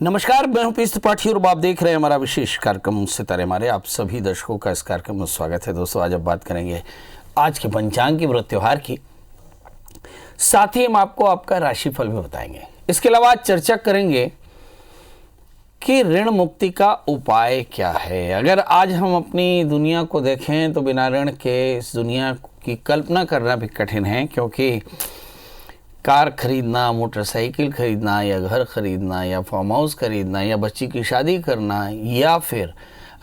नमस्कार, मैं हूं पीयूष त्रिपाठी और आप देख रहे हैं हमारा विशेष कार्यक्रम सितारे हमारे। आप सभी दर्शकों का इस कार्यक्रम में स्वागत है। दोस्तों, आज अब बात करेंगे आज के पंचांग की, व्रत त्योहार की, साथ ही हम आपको आपका राशिफल भी बताएंगे। इसके अलावा आज चर्चा करेंगे कि ऋण मुक्ति का उपाय क्या है। अगर आज हम अपनी दुनिया को देखें तो बिना ऋण के इस दुनिया की कल्पना करना भी कठिन है, क्योंकि कार खरीदना, मोटरसाइकिल खरीदना या घर खरीदना या फार्म हाउस खरीदना या बच्ची की शादी करना या फिर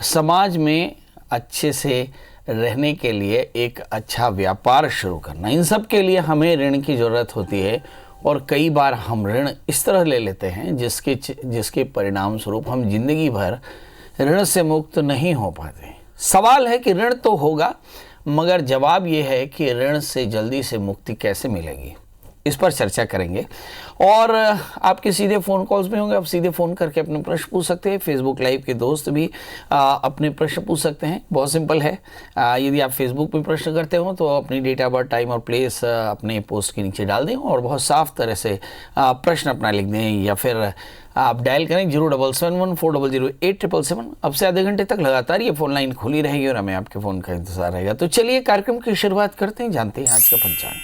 समाज में अच्छे से रहने के लिए एक अच्छा व्यापार शुरू करना, इन सब के लिए हमें ऋण की ज़रूरत होती है। और कई बार हम ऋण इस तरह ले लेते हैं जिसके परिणाम स्वरूप हम जिंदगी भर ऋण से मुक्त नहीं हो पाते। सवाल है कि ऋण तो होगा, मगर जवाब ये है कि ऋण से जल्दी से मुक्ति कैसे मिलेगी, इस पर चर्चा करेंगे। और आपके सीधे फ़ोन कॉल्स भी होंगे, आप सीधे फ़ोन करके अपने प्रश्न पूछ सकते हैं। फेसबुक लाइव के दोस्त भी अपने प्रश्न पूछ सकते हैं। बहुत सिंपल है, यदि आप फेसबुक पे प्रश्न करते हो तो अपनी डेट ऑफ बर्थ, टाइम और प्लेस अपने पोस्ट के नीचे डाल दें और बहुत साफ तरह से प्रश्न अपना लिख दें, या फिर आप डायल करें 0771400877। अब से आधे घंटे तक लगातार ये फ़ोन लाइन खुली रहेगी और हमें आपके फ़ोन का इंतजार रहेगा। तो चलिए कार्यक्रम की शुरुआत करते हैं, जानते हैं आज का पंचांग।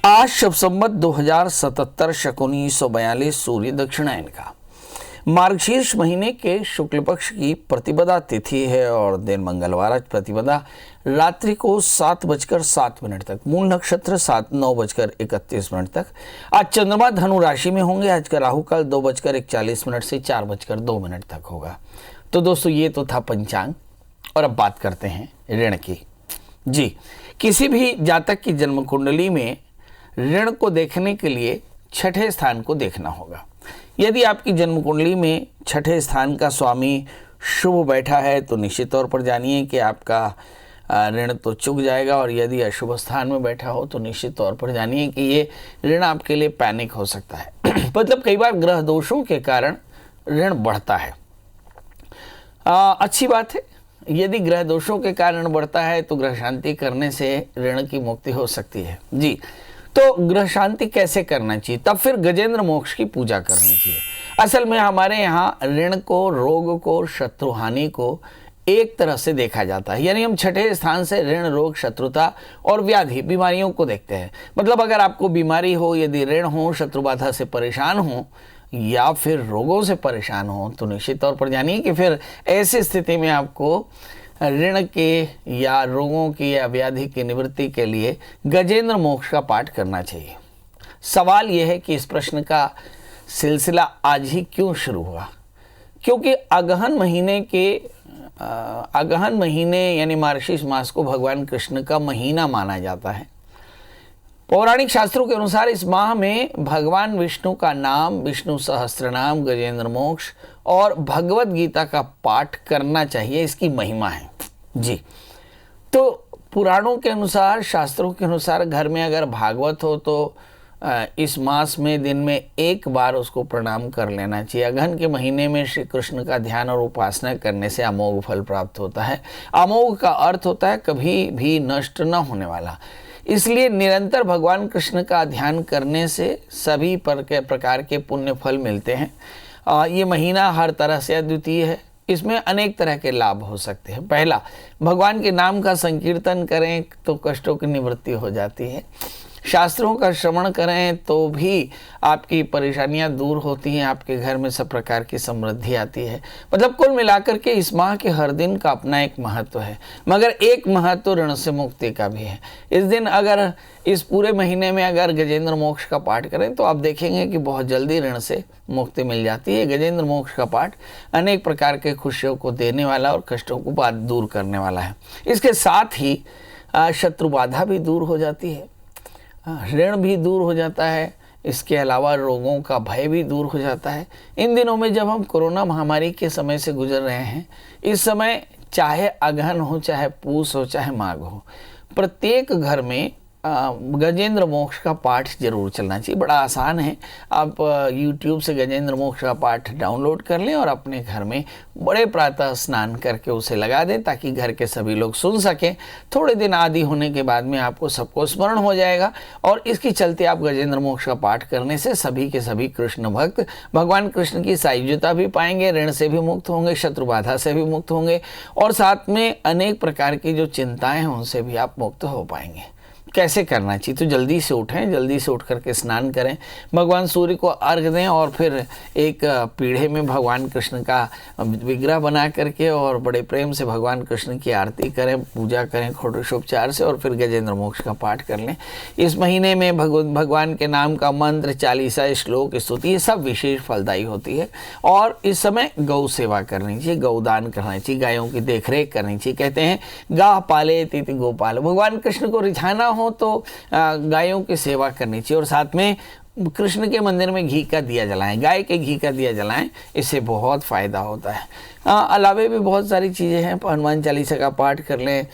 आज शब संवत 2077 शक 1942 सूर्य दक्षिणायन का मार्गशीर्ष महीने के शुक्ल पक्ष की प्रतिपदा तिथि है और दिन मंगलवार। आज प्रतिपदा रात्रि को 7:07 तक, मूल नक्षत्र 9:31 तक। आज चंद्रमा धनु राशि में होंगे। आज का राहु काल 2:41 से 4:02 तक होगा। तो दोस्तों, ये तो था पंचांग और अब बात करते हैं ऋण की। जी, किसी भी जातक की जन्म कुंडली में ऋण को देखने के लिए छठे स्थान को देखना होगा। यदि आपकी जन्म कुंडली में छठे स्थान का स्वामी शुभ बैठा है तो निश्चित तौर पर जानिए कि आपका ऋण तो चुक जाएगा, और यदि अशुभ स्थान में बैठा हो तो निश्चित तौर पर जानिए कि ये ऋण आपके लिए पैनिक हो सकता है। मतलब कई बार ग्रह दोषों के कारण ऋण बढ़ता है। अच्छी बात है, यदि ग्रह दोषों के कारण बढ़ता है तो ग्रह शांति करने से ऋण की मुक्ति हो सकती है। जी, तो ग्रह शांति कैसे करना चाहिए? तब फिर गजेंद्र मोक्ष की पूजा करनी चाहिए। असल में हमारे यहाँ ऋण को, रोग को, शत्रु हानि को एक तरह से देखा जाता है। यानी हम छठे स्थान से ऋण, रोग, शत्रुता और व्याधि, बीमारियों को देखते हैं। मतलब अगर आपको बीमारी हो, यदि ऋण हो, शत्रु बाधा से परेशान हो या फिर रोगों से परेशान हो, तो निश्चित तौर पर जानिए कि फिर ऐसी स्थिति में आपको ऋण के या रोगों की या व्याधि की निवृत्ति के लिए गजेंद्र मोक्ष का पाठ करना चाहिए। सवाल यह है कि इस प्रश्न का सिलसिला आज ही क्यों शुरू हुआ? क्योंकि अगहन महीने यानी मार्गशीर्ष मास को भगवान कृष्ण का महीना माना जाता है। पौराणिक शास्त्रों के अनुसार इस माह में भगवान विष्णु का नाम, विष्णु सहस्त्रनाम, गजेंद्र मोक्ष और भगवत गीता का पाठ करना चाहिए। इसकी महिमा है। जी, तो पुराणों के अनुसार, शास्त्रों के अनुसार घर में अगर भागवत हो तो इस मास में दिन में एक बार उसको प्रणाम कर लेना चाहिए। अगहन के महीने में श्री कृष्ण का ध्यान और उपासना करने से अमोघ फल प्राप्त होता है। अमोघ का अर्थ होता है कभी भी नष्ट न होने वाला। इसलिए निरंतर भगवान कृष्ण का ध्यान करने से सभी प्रकार के पुण्य फल मिलते हैं। ये महीना हर तरह से अद्वितीय है। इसमें अनेक तरह के लाभ हो सकते हैं। पहला, भगवान के नाम का संकीर्तन करें तो कष्टों की निवृत्ति हो जाती है। शास्त्रों का श्रवण करें तो भी आपकी परेशानियां दूर होती हैं, आपके घर में सब प्रकार की समृद्धि आती है। मतलब कुल मिलाकर के इस माह के हर दिन का अपना एक महत्व है, मगर एक महत्व ऋण से मुक्ति का भी है। इस दिन अगर इस पूरे महीने में अगर गजेंद्र मोक्ष का पाठ करें तो आप देखेंगे कि बहुत जल्दी ऋण से मुक्ति मिल जाती है। गजेंद्र मोक्ष का पाठ अनेक प्रकार के खुशियों को देने वाला और कष्टों को दूर करने वाला है। इसके साथ ही शत्रु बाधा भी दूर हो जाती है, ऋण भी दूर हो जाता है। इसके अलावा रोगों का भय भी दूर हो जाता है। इन दिनों में जब हम कोरोना महामारी के समय से गुजर रहे हैं, इस समय चाहे अगहन हो, चाहे पूस हो, चाहे माघ हो, प्रत्येक घर में गजेंद्र मोक्ष का पाठ जरूर चलना चाहिए। बड़ा आसान है, आप YouTube से गजेंद्र मोक्ष का पाठ डाउनलोड कर लें और अपने घर में बड़े प्रातः स्नान करके उसे लगा दें ताकि घर के सभी लोग सुन सकें। थोड़े दिन आदि होने के बाद में आपको सबको स्मरण हो जाएगा और इसके चलते आप गजेंद्र मोक्ष का पाठ करने से सभी के सभी कृष्ण भक्त भगवान कृष्ण की सायुज्यता भी पाएंगे, ऋण से भी मुक्त होंगे, शत्रु बाधा से भी मुक्त होंगे और साथ में अनेक प्रकार की जो चिंताएं हैं उनसे भी आप मुक्त हो पाएंगे। कैसे करना चाहिए? तो जल्दी से उठें, जल्दी से उठ करके स्नान करें, भगवान सूर्य को अर्घ दें और फिर एक पीढ़े में भगवान कृष्ण का विग्रह बना करके और बड़े प्रेम से भगवान कृष्ण की आरती करें, पूजा करें षोडशोपचार से और फिर गजेंद्र मोक्ष का पाठ कर लें। इस महीने में भगवान के नाम का मंत्र, चालीसा, श्लोक, स्तुति, ये सब विशेष फलदायी होती है। और इस समय गौ सेवा करनी चाहिए, गौदान करना चाहिए, गायों की देखरेख करनी चाहिए। कहते हैं गाह पाले तिति गोपाल, भगवान कृष्ण को रिझाना हो तो गायों की सेवा करनी चाहिए और साथ में कृष्ण के मंदिर में घी का दिया जलाएं, गाय के घी का दिया जलाएं, इससे बहुत फ़ायदा होता है। अलावे भी बहुत सारी चीज़ें हैं, हनुमान चालीसा का पाठ कर लें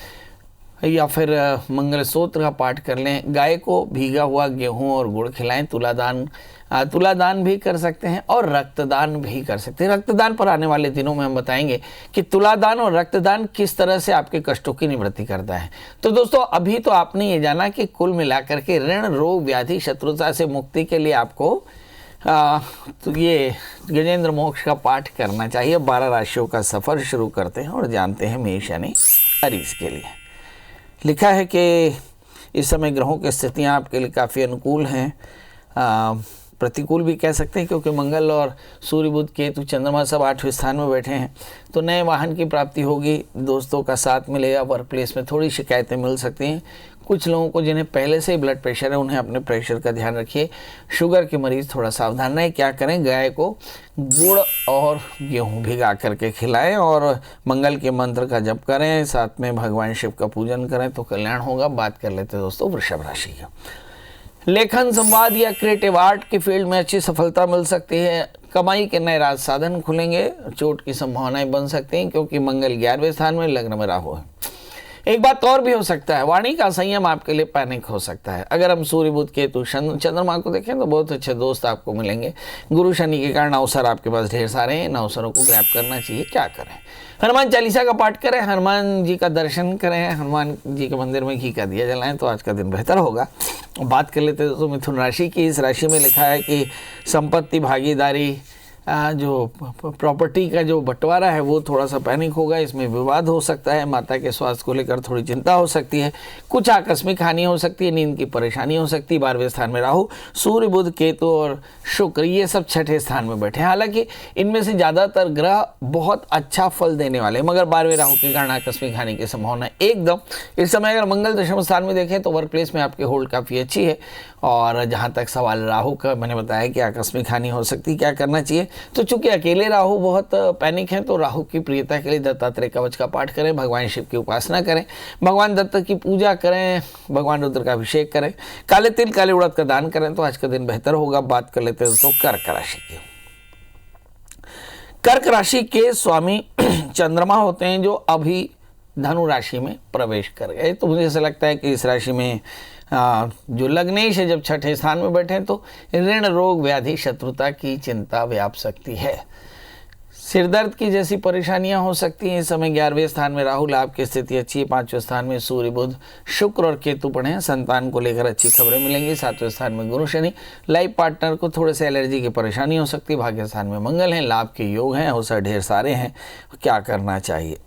या फिर मंगल सूत्र का पाठ कर लें, गाय को भीगा हुआ गेहूं और गुड़ खिलाएं, तुलादान भी कर सकते हैं और रक्तदान भी कर सकते हैं। रक्तदान पर आने वाले दिनों में हम बताएंगे कि तुलादान और रक्तदान किस तरह से आपके कष्टों की निवृत्ति करता है। तो दोस्तों अभी तो आपने ये जाना कि कुल मिलाकर के ऋण, रोग, व्याधि, शत्रुता से मुक्ति के लिए आपको तो ये गजेंद्र मोक्ष का पाठ करना चाहिए। 12 राशियों का सफ़र शुरू करते हैं और जानते हैं मेष यानी अरीस के लिए। लिखा है कि इस समय ग्रहों की स्थितियाँ आपके लिए काफ़ी अनुकूल हैं, प्रतिकूल भी कह सकते हैं क्योंकि मंगल और सूर्य, बुध, केतु, चंद्रमा सब 8वें स्थान में बैठे हैं। तो नए वाहन की प्राप्ति होगी, दोस्तों का साथ मिलेगा, वर्क प्लेस में थोड़ी शिकायतें मिल सकती हैं। कुछ लोगों को जिन्हें पहले से ही ब्लड प्रेशर है उन्हें अपने प्रेशर का ध्यान रखिए। शुगर के मरीज़ थोड़ा सावधान रहें। क्या करें? गाय को गुड़ और गेहूँ भिगा करके खिलाएं और मंगल के मंत्र का जप करें, साथ में भगवान शिव का पूजन करें तो कल्याण होगा। बात कर लेते हैं दोस्तों वृषभ राशि की। लेखन, संवाद या क्रिएटिव आर्ट की फील्ड में अच्छी सफलता मिल सकती है। कमाई के नए राज साधन खुलेंगे, चोट की संभावनाएं बन सकती हैं क्योंकि मंगल 11वें स्थान में, लग्न में राहु है। एक बात और भी हो सकता है, वाणी का संयम आपके लिए पैनिक हो सकता है। अगर हम सूर्य, बुध, केतु, चंद्रमा को देखें तो बहुत अच्छे दोस्त आपको मिलेंगे। गुरु शनि के कारण अवसर आपके पास ढेर सारे हैं, इन अवसरों को ग्रैब करना चाहिए। क्या करें? हनुमान चालीसा का पाठ करें, हनुमान जी का दर्शन करें, हनुमान जी के मंदिर में घी का दिया जलाएं तो आज का दिन बेहतर होगा। बात कर लेते हैं तो मिथुन राशि की। इस राशि में लिखा है कि संपत्ति, भागीदारी, जो प्रॉपर्टी का जो बंटवारा है वो थोड़ा सा पैनिक होगा, इसमें विवाद हो सकता है। माता के स्वास्थ्य को लेकर थोड़ी चिंता हो सकती है। कुछ आकस्मिक हानि हो सकती है, नींद की परेशानी हो सकती है। 12वें स्थान में राहु, सूर्य, बुध, केतु और शुक्र ये सब 6ठे स्थान में बैठे हैं। हालांकि इनमें से ज़्यादातर ग्रह बहुत अच्छा फल देने वाले हैं, मगर 12वें राहु के कारण आकस्मिक हानि की संभावना एकदम। इस समय अगर मंगल 10वें स्थान में देखें तो वर्क प्लेस में आपकी होल्ड काफ़ी अच्छी है। और जहाँ तक सवाल राहु का, मैंने बताया कि आकस्मिक हानि हो सकती है, क्या करना चाहिए? तो चूंकि अकेले राहु बहुत पैनिक है तो राहु की प्रियता के लिए दत्तात्रेय कवच का पाठ करें, भगवान शिव की उपासना करें, भगवान दत्त की पूजा करें, भगवान रुद्र का अभिषेक करें, काले तिल, काले उड़द का दान करें तो आज का दिन बेहतर होगा। बात कर लेते हैं दोस्तों कर्क राशि की। कर्क राशि के स्वामी चंद्रमा होते हैं जो अभी धनु राशि में प्रवेश कर गए। तो मुझे ऐसा लगता है कि इस राशि में जो लग्नेश है जब 6ठे स्थान में बैठे तो ऋण, रोग, व्याधि, शत्रुता की चिंता व्याप सकती है। सिरदर्द की जैसी परेशानियां हो सकती हैं। इस समय 11वें स्थान में राहु, लाभ की स्थिति अच्छी है। 5वें स्थान में सूर्य, बुध, शुक्र और केतु पड़े हैं। संतान को लेकर अच्छी खबरें मिलेंगी। 7वें स्थान में गुरु शनि, लाइफ पार्टनर को थोड़े से एलर्जी की परेशानी हो सकती है। भाग्य स्थान में मंगल है, लाभ के योग हैं, अवसर ढेर सारे हैं। क्या करना चाहिए?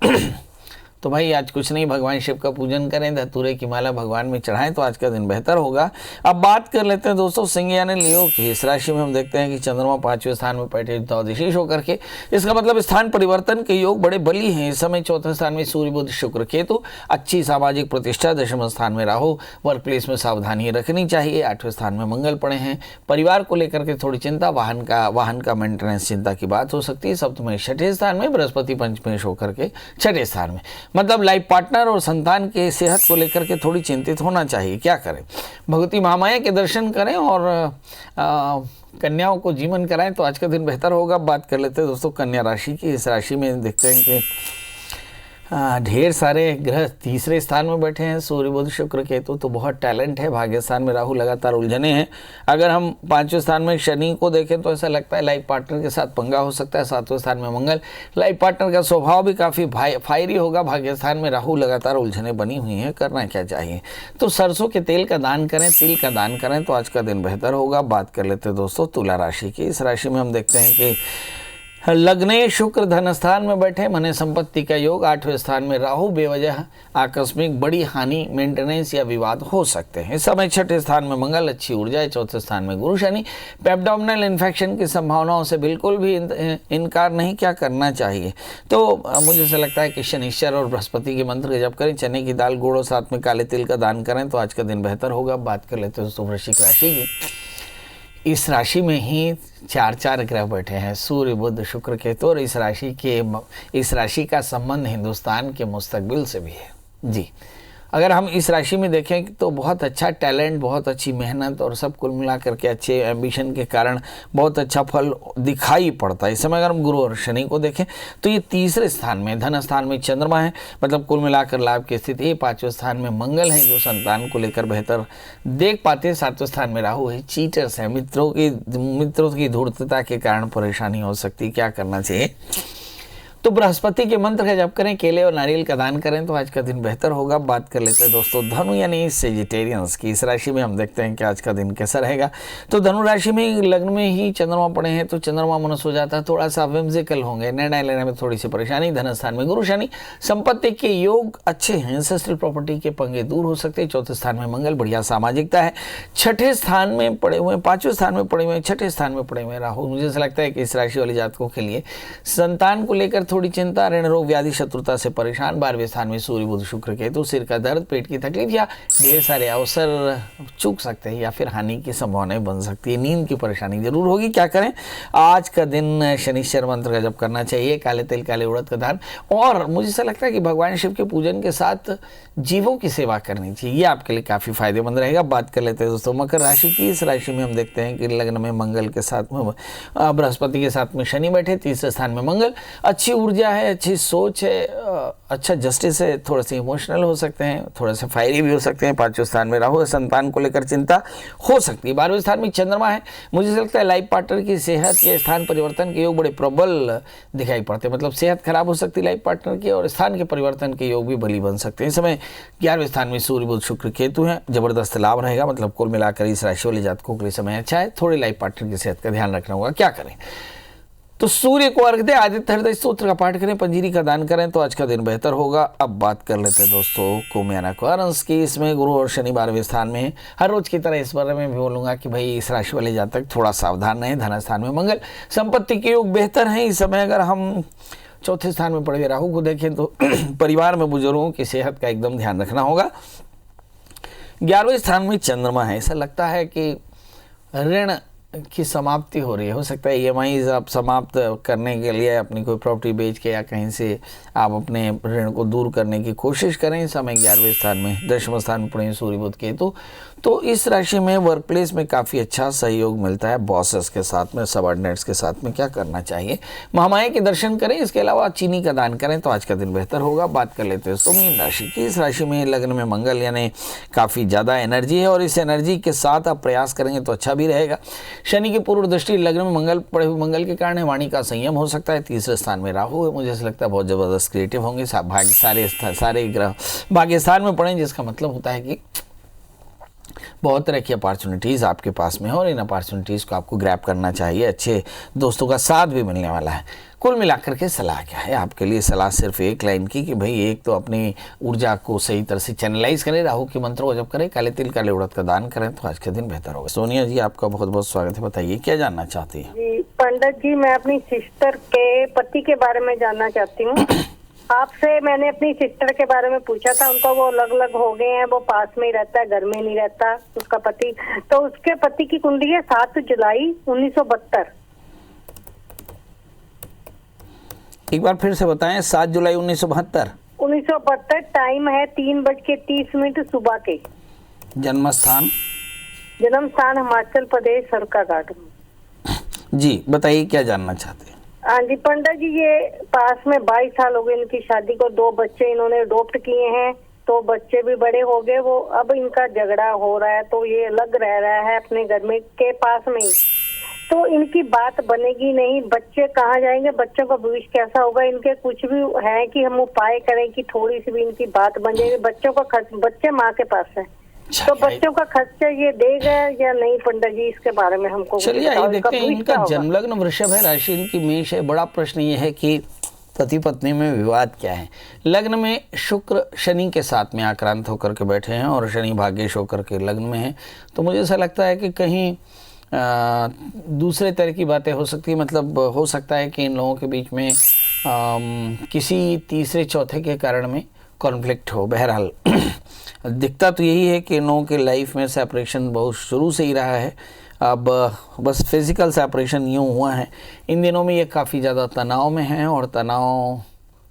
तो भाई आज कुछ नहीं, भगवान शिव का पूजन करें, धतूरे की माला भगवान में चढ़ाएं तो आज का दिन बेहतर होगा। अब बात कर लेते हैं दोस्तों सिंह यानी लियो की। इस राशि में हम देखते हैं कि चंद्रमा 5वें स्थान में बैठे द्वादशीष होकर के, इसका मतलब स्थान परिवर्तन के योग बड़े बली हैं। इस समय 4थे स्थान में सूर्य, बुध, शुक्र, केतु, अच्छी सामाजिक प्रतिष्ठा। 10वें स्थान में राहु, वर्क प्लेस में सावधानी रखनी चाहिए। 8वें स्थान में मंगल पड़े हैं, परिवार को लेकर के थोड़ी चिंता, वाहन का मेंटेनेंस चिंता की बात हो सकती है। सप्तम 6ठे स्थान में बृहस्पति पंचमेश होकर के 6ठे स्थान में, मतलब लाइफ पार्टनर और संतान के सेहत को लेकर के थोड़ी चिंतित होना चाहिए। क्या करें? भगवती महामाया के दर्शन करें और कन्याओं को जीवन कराएं तो आज का दिन बेहतर होगा। बात कर लेते हैं दोस्तों कन्या राशि की। इस राशि में देखते हैं कि ढेर सारे ग्रह तीसरे स्थान में बैठे हैं, सूर्य बुध शुक्र केतु, तो बहुत टैलेंट है। भाग्य स्थान में राहु लगातार उलझने हैं। अगर हम पांचवें स्थान में शनि को देखें तो ऐसा लगता है लाइफ पार्टनर के साथ पंगा हो सकता है। सातवें स्थान में मंगल, लाइफ पार्टनर का स्वभाव भी काफ़ी फायरी होगा। भाग्य स्थान में राहु लगातार उलझने बनी हुई हैं। करना क्या चाहिए? तो सरसों के तेल का दान करें, तिल का दान करें तो आज का दिन बेहतर होगा। बात कर लेते हैं दोस्तों तुला राशि की। इस राशि में हम देखते हैं कि लग्ने शुक्र धन स्थान में बैठे, मने संपत्ति का योग। आठवें स्थान में राहु, बेवजह आकस्मिक बड़ी हानि, मेंटेनेंस या विवाद हो सकते हैं। इस समय छठे स्थान में मंगल, अच्छी ऊर्जा है। चौथे स्थान में गुरु शनि, एब्डोमिनल इन्फेक्शन की संभावनाओं से बिल्कुल भी इनकार नहीं। क्या करना चाहिए? तो मुझे ऐसा लगता है कि शनिश्चर और बृहस्पति के मंत्र का जप करें, चने की दाल, गुड़ और साथ में काले तिल का दान करें तो आज का दिन बेहतर होगा। बात कर लेते हैं दोस्तों वृश्चिक राशि की। इस राशि में ही चार ग्रह बैठे हैं, सूर्य बुध शुक्र केतु, और इस राशि का संबंध हिंदुस्तान के मुस्तकबिल से भी है जी। अगर हम इस राशि में देखें तो बहुत अच्छा टैलेंट, बहुत अच्छी मेहनत और सब कुल मिला करके अच्छे एम्बिशन के कारण बहुत अच्छा फल दिखाई पड़ता है। इस समय अगर हम गुरु और शनि को देखें तो ये तीसरे स्थान में, धन स्थान में चंद्रमा है, मतलब कुल मिलाकर लाभ की स्थिति है। पांचवें स्थान में मंगल है जो संतान को लेकर बेहतर देख पाते हैं। सातवें स्थान में राहु है, चीटर्स है, मित्रों की धूर्तता के कारण परेशानी हो सकती है। क्या करना चाहिए? तो बृहस्पति के मंत्र का जप करें, केले और नारियल का दान करें तो आज का दिन बेहतर होगा। बात कर लेते हैं दोस्तों धनु यानी सेजिटेरियंस की। इस राशि में हम देखते हैं कि आज का दिन कैसा रहेगा। तो धनु राशि में लग्न में ही चंद्रमा पड़े हैं, तो चंद्रमा मनुष्य हो जाता है, थोड़ा सा विम्सिकल होंगे, निर्णय लेने में थोड़ी सी परेशानी। धन स्थान में गुरु शनि, संपत्ति के योग अच्छे हैं, एंसेस्ट्रल प्रॉपर्टी के पंगे दूर हो सकते हैं। चौथे स्थान में मंगल, बढ़िया सामाजिकता है। छठे स्थान में पड़े हुए, पांचवें स्थान में पड़े हुए, छठे स्थान में पड़े हुए राहु। मुझे ऐसा लगता है कि इस राशि वाले जातकों के लिए संतान को लेकर थोड़ी चिंता, ऋण रोग व्याधि शत्रुता से परेशान। 12वें स्थान में सूर्य बुध शुक्र केतु, सिर का दर्द, पेट की तकलीफ या ढेर सारे अवसर चूक सकते हैं या फिर हानि की संभावनाएं बन सकती है। नींद की परेशानी जरूर होगी। क्या करें? आज का दिन शनिश्चर मंत्र का जप करना चाहिए, काले तिल काले उड़द का दान, और मुझे ऐसा लगता है कि भगवान शिव के पूजन के साथ जीवों की सेवा करनी चाहिए। ये आपके लिए काफी फायदेमंद रहेगा। बात कर लेते हैं दोस्तों मकर राशि की। इस राशि में हम देखते हैं कि लग्न में मंगल के साथ में बृहस्पति के साथ में शनि बैठे, तीसरे स्थान में मंगल, अच्छी ऊर्जा है, अच्छी सोच है, अच्छा जस्टिस है, थोड़े से इमोशनल हो सकते हैं, थोड़े से फायरी भी हो सकते हैं। पांचवें स्थान में राहु, संतान को लेकर चिंता हो सकती है। 12वें स्थान में चंद्रमा है। मुझे लगता है लाइफ पार्टनर की सेहत या स्थान परिवर्तन के योग बड़े प्रबल दिखाई पड़ते हैं, मतलब सेहत खराब हो सकती है लाइफ पार्टनर की, और स्थान के परिवर्तन के योग भी बली बन सकते हैं। इस समय 11वें स्थान में सूर्य बुध शुक्र केतु है, जबरदस्त लाभ रहेगा, मतलब कुल मिलाकर इस राशि वाले जातकों के लिए समय अच्छा है। थोड़ी लाइफ पार्टनर की सेहत का ध्यान रखना होगा। क्या करें? तो सूर्य को अर्घ दें, आदित्य हृदय स्तोत्र का पाठ करें, पंजीरी का दान करें तो आज का दिन बेहतर होगा। अब बात कर लेते हैं दोस्तों कुम्भ क्वारंस की। इसमें गुरु और शनि 12वें स्थान में है। हर रोज की तरह इस बारे में भी बोलूंगा कि भाई इस राशि वाले जातक थोड़ा सावधान रहें। धन स्थान में मंगल, संपत्ति के योग बेहतर हैं। इस समय अगर हम चौथे स्थान में पड़े हुए राहु को देखें तो परिवार में बुजुर्गों की सेहत का एकदम ध्यान रखना होगा। 11वें स्थान में चंद्रमा है। ऐसा लगता है कि ऋण की समाप्ति हो रही है। हो सकता है EMI आप समाप्त करने के लिए अपनी कोई प्रॉपर्टी बेच के या कहीं से आप अपने ऋण को दूर करने की कोशिश करें। इस समय 11वें स्थान में, 10वें स्थान में पड़े सूर्य बुध केतु, तो इस राशि में वर्क प्लेस में काफ़ी अच्छा सहयोग मिलता है बॉसेस के साथ में, सबऑर्डिनेट्स के साथ में। क्या करना चाहिए? महामाया के दर्शन करें, इसके अलावा चीनी का दान करें तो आज का दिन बेहतर होगा। बात कर लेते हैं तो मीन राशि की। इस राशि में लग्न में मंगल यानी काफ़ी ज़्यादा एनर्जी है, और इस एनर्जी के साथ आप प्रयास करेंगे तो अच्छा भी रहेगा। शनि की पूर्व दृष्टि लग्न में मंगल पड़े हुए मंगल के कारण वाणी का संयम हो सकता है। तीसरे स्थान में राहु है। मुझे ऐसा लगता है बहुत ज़बरदस्त क्रिएटिव होंगे। सारे ग्रह भाग्य स्थान में पड़े, जिसका मतलब होता है कि बहुत तरह की अपॉर्चुनिटीज़ आपके पास में है और इन अपॉर्चुनिटीज़ को आपको ग्रैब करना चाहिए। अच्छे दोस्तों का साथ भी मिलने वाला है। कुल मिलाकर के सलाह क्या है आपके लिए? सलाह सिर्फ एक लाइन की कि भाई एक तो अपनी ऊर्जा को सही तरह से चैनलाइज करें, राहु के मंत्रों को जप करें, काले तिल काले उड़द का दान करें तो आज के दिन बेहतर होगा। सोनिया जी आपका बहुत बहुत स्वागत है। बताइए क्या जानना चाहती है? जी पंडित जी, मैं अपनी सिस्टर के पति के बारे में जानना चाहती हूँ। आपसे मैंने अपनी सिस्टर के बारे में पूछा था, उनका वो अलग अलग हो गए हैं, वो पास में ही रहता है, घर में नहीं रहता उसका पति। तो उसके पति की कुंडली है 7 जुलाई 1972। एक बार फिर से बताएं। 7 जुलाई 1972। टाइम है 3:30 सुबह के। जन्म स्थान हिमाचल प्रदेश, सरका घाट में। जी बताइए क्या जानना चाहते हैं? हाँ जी पंडित जी, ये पास में 22 साल हो गए इनकी शादी को, 2 बच्चे इन्होंने अडॉप्ट किए हैं, तो बच्चे भी बड़े हो गए। वो अब इनका झगड़ा हो रहा है, तो ये अलग रह रहा है अपने घर में के पास में ही, तो इनकी बात बनेगी नहीं। बच्चे कहाँ जाएंगे, बच्चों का भविष्य कैसा होगा? इनके कुछ भी है कि हम उपाय करें कि थोड़ी सी भी इनकी बात बन जाएगी? बच्चों का खर्च, बच्चे माँ के पास है, तो बच्चों का खर्चा ये देगा या नहीं पंडित जी, इसके बारे में हमको चलिए आइए देखते हैं। इनका जन्म लग्न वृषभ है, राशि इनकी मेष है। बड़ा प्रश्न ये है कि पति पत्नी में विवाद क्या है। लग्न में शुक्र शनि के साथ में आक्रांत होकर के बैठे हैं और शनि भाग्येश होकर के लग्न में है, तो मुझे ऐसा लगता है कि कहीं दूसरे तरह की बातें हो सकती है। मतलब हो सकता है कि इन लोगों के बीच में किसी तीसरे चौथे के कारण में कॉन्फ्लिक्ट हो। बहरहाल दिखता तो यही है कि इन लोगों के लाइफ में सेपरेशन बहुत शुरू से ही रहा है, अब बस फिजिकल सेपरेशन यूँ हुआ है। इन दिनों में ये काफ़ी ज़्यादा तनाव में हैं और तनाव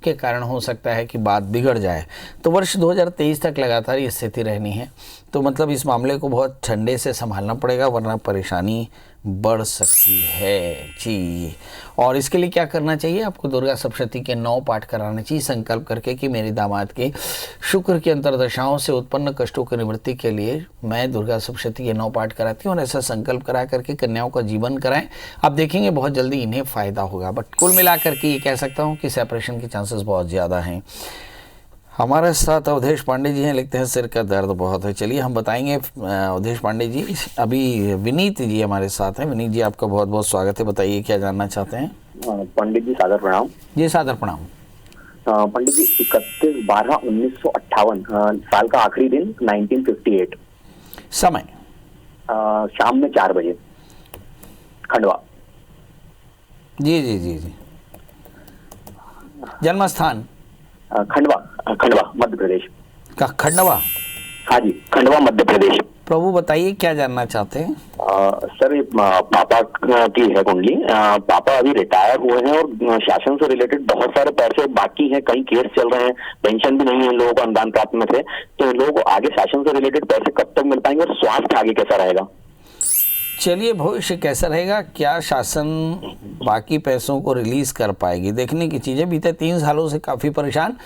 के कारण हो सकता है कि बात बिगड़ जाए। तो वर्ष 2023 तक लगातार ये स्थिति रहनी है, तो मतलब इस मामले को बहुत ठंडे से संभालना पड़ेगा, वरना परेशानी बढ़ सकती है जी। और इसके लिए क्या करना चाहिए आपको? दुर्गा सप्तशती के 9 पाठ कराने चाहिए, संकल्प करके कि मेरे दामाद के शुक्र की अंतर्दशाओं से उत्पन्न कष्टों की निवृत्ति के लिए मैं दुर्गा सप्तशती के 9 पाठ कराती हूँ, और ऐसा संकल्प करा करके कन्याओं का जीवन कराएं। आप देखेंगे बहुत जल्दी इन्हें फ़ायदा होगा। बट कुल मिलाकर के ये कह सकता हूँ कि सेपरेशन के चांसेस बहुत ज़्यादा हैं। हमारे साथ अवधेश पांडे जी हैं, लिखते हैं सिर का दर्द बहुत है। चलिए हम बताएंगे अवधेश पांडे जी। अभी विनीत जी हमारे साथ हैं। विनीत जी आपका बहुत बहुत स्वागत है, बताइए क्या जानना चाहते हैं? पंडित जी सादर प्रणाम। जी सादर प्रणाम। पंडित जी 31/12/1958 साल का आखिरी दिन 1958, समय शाम में 4 बजे, खंडवा। जी जी जी जी। जन्म स्थान खंडवा मध्य प्रदेश का। खंडवा? हाँ जी, खंडवा मध्य प्रदेश। प्रभु बताइए क्या जानना चाहते हैं? सर पापा की है कुंडली। पापा अभी रिटायर हुए हैं और शासन से रिलेटेड बहुत सारे पैसे बाकी हैं, कई केस चल रहे हैं, पेंशन भी नहीं है इन लोगों को, अनुदान प्राप्त में थे, तो इन लोगों को आगे शासन से रिलेटेड पैसे कब तक मिल पाएंगे और स्वास्थ्य आगे कैसा रहेगा? चलिए भविष्य कैसा रहेगा, क्या शासन बाकी पैसों को रिलीज कर पाएगी, देखने की चीज़ें। बीते 3 सालों से काफ़ी परेशान,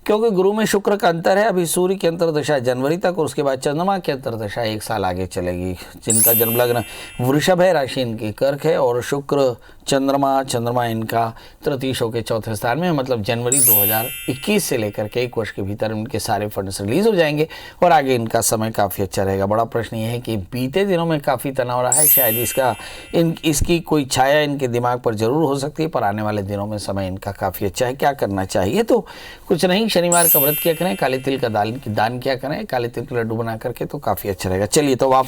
क्योंकि गुरु में शुक्र का अंतर है। अभी सूर्य की अंतर्दशा जनवरी तक और उसके बाद चंद्रमा की अंतर्दशा 1 साल आगे चलेगी। जिनका जन्म लग्न वृषभ है, राशि इनकी कर्क है, और शुक्र चंद्रमा इनका तृतीय शो के चौथे स्थान में, मतलब जनवरी 2021 से लेकर के 1 वर्ष के भीतर इनके सारे फंड्स रिलीज हो जाएंगे और आगे इनका समय काफ़ी अच्छा रहेगा। बड़ा प्रश्न ये है कि बीते दिनों में काफ़ी तनाव रहा है, शायद इसकी कोई छाया इनके दिमाग पर जरूर हो सकती है, पर आने वाले दिनों में समय इनका काफ़ी अच्छा है। क्या करना चाहिए? तो कुछ नहीं, शनिवार का व्रत किया करें, काले तिल का दान किया करें, काले तिल के लड्डू बना करके, तो काफ़ी अच्छा रहेगा। चलिए, तो आप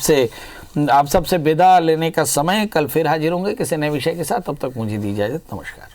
सबसे विदा लेने का समय। कल फिर हाजिर होंगे किसी नए विषय के साथ, तब तक मुझे दी इजाज़त। नमस्कार।